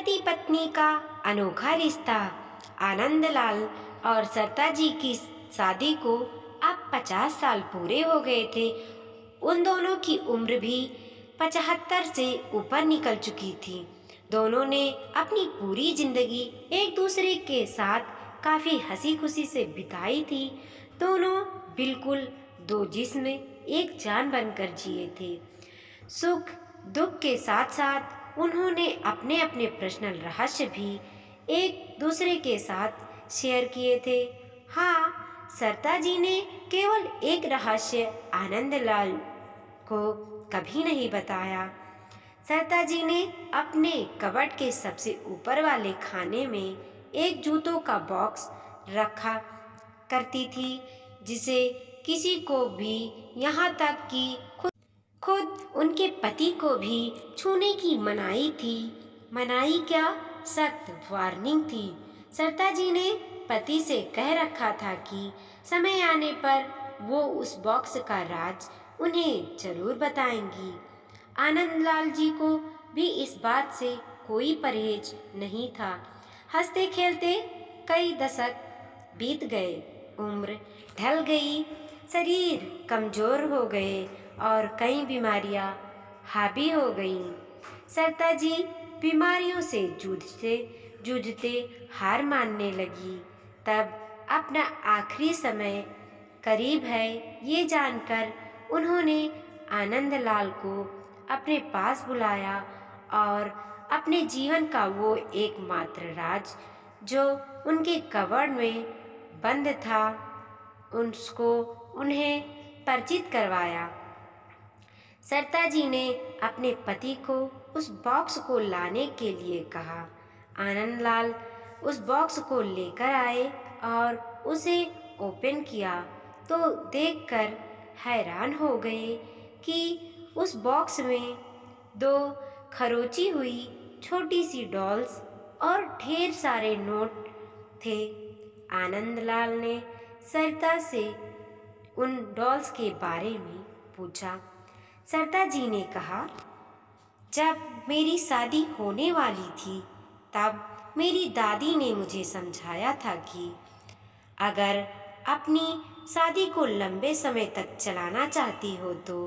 पति पत्नी का अनोखा रिश्ता। आनंदलाल और सरता जी की शादी को अब 50 साल पूरे हो गए थे। उन दोनों की उम्र भी 75 से ऊपर निकल चुकी थी। दोनों ने अपनी पूरी जिंदगी एक दूसरे के साथ काफी हंसी खुशी से बिताई थी। दोनों बिल्कुल दो जिस्म एक जान बनकर जिए थे। सुख दुख के साथ साथ उन्होंने अपने अपने पर्सनल रहस्य भी एक दूसरे के साथ शेयर किए थे। हाँ, सरता जी ने केवल एक रहस्य आनंदलाल को कभी नहीं बताया। सरता जी ने अपने कबर्ड के सबसे ऊपर वाले खाने में एक जूतों का बॉक्स रखा करती थी, जिसे किसी को भी, यहाँ तक कि खुद उनके पति को भी छूने की मनाही थी। मनाही क्या, सख्त वार्निंग थी। सरता जी ने पति से कह रखा था कि समय आने पर वो उस बॉक्स का राज उन्हें जरूर बताएंगी। आनंदलाल जी को भी इस बात से कोई परहेज नहीं था। हंसते खेलते कई दशक बीत गए, उम्र ढल गई, शरीर कमजोर हो गए और कई बीमारियां हावी हो गईं। सरता जी बीमारियों से जूझते जूझते हार मानने लगी। तब अपना आखिरी समय करीब है ये जानकर उन्होंने आनंदलाल को अपने पास बुलाया और अपने जीवन का वो एकमात्र राज जो उनके कबर्ड में बंद था उसको उन्हें परिचित करवाया। सरता जी ने अपने पति को उस बॉक्स को लाने के लिए कहा। आनंदलाल उस बॉक्स को लेकर आए और उसे ओपन किया तो देखकर हैरान हो गए कि उस बॉक्स में दो खरोची हुई छोटी सी डॉल्स और ढेर सारे नोट थे। आनंदलाल ने सरता से उन डॉल्स के बारे में पूछा। सरता जी ने कहा, जब मेरी शादी होने वाली थी तब मेरी दादी ने मुझे समझाया था कि अगर अपनी शादी को लंबे समय तक चलाना चाहती हो तो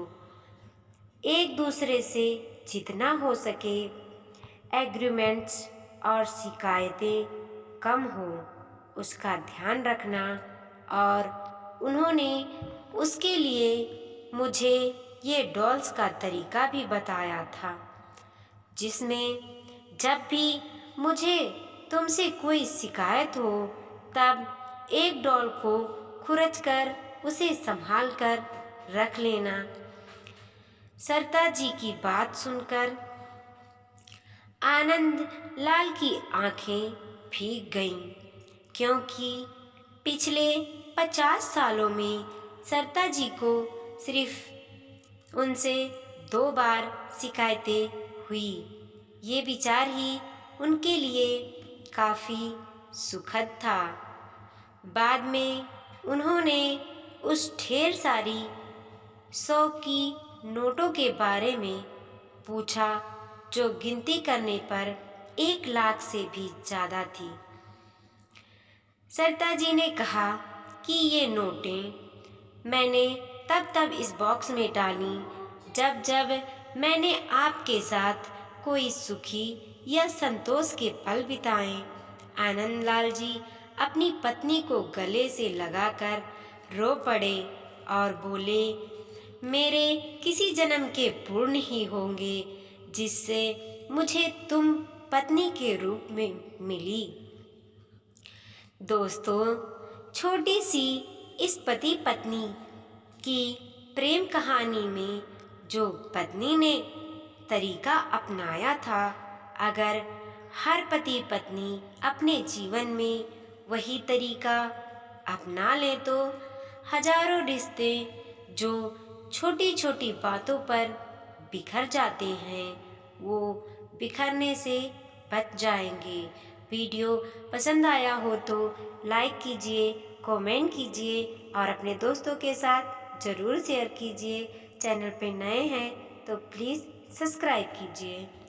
एक दूसरे से जितना हो सके एग्रीमेंट्स और शिकायतें कम हो उसका ध्यान रखना। और उन्होंने उसके लिए मुझे ये डॉल्स का तरीका भी बताया था, जिसमें जब भी मुझे तुमसे कोई शिकायत हो तब एक डॉल को खुरचकर उसे संभाल कर रख लेना। सरता जी की बात सुनकर आनंदलाल की आंखें भीग गईं, क्योंकि पिछले 50 सालों में सरता जी को सिर्फ उनसे 2 बार शिकायतें हुई। ये विचार ही उनके लिए काफ़ी सुखद था। बाद में उन्होंने उस ढेर सारी 100 की नोटों के बारे में पूछा जो गिनती करने पर 1 लाख से भी ज़्यादा थी। सरता जी ने कहा कि ये नोटें मैंने तब इस बॉक्स में डाली जब जब मैंने आपके साथ कोई सुखी या संतोष के पल बिताए। आनंदलाल जी अपनी पत्नी को गले से लगाकर रो पड़े और बोले, मेरे किसी जन्म के पुण्य ही होंगे जिससे मुझे तुम पत्नी के रूप में मिली। दोस्तों, छोटी सी इस पति पत्नी की प्रेम कहानी में जो पत्नी ने तरीका अपनाया था, अगर हर पति पत्नी अपने जीवन में वही तरीका अपना ले तो हजारों रिश्ते जो छोटी छोटी बातों पर बिखर जाते हैं वो बिखरने से बच जाएंगे। वीडियो पसंद आया हो तो लाइक कीजिए, कमेंट कीजिए और अपने दोस्तों के साथ ज़रूर शेयर कीजिए। चैनल पे नए हैं तो प्लीज़ सब्सक्राइब कीजिए।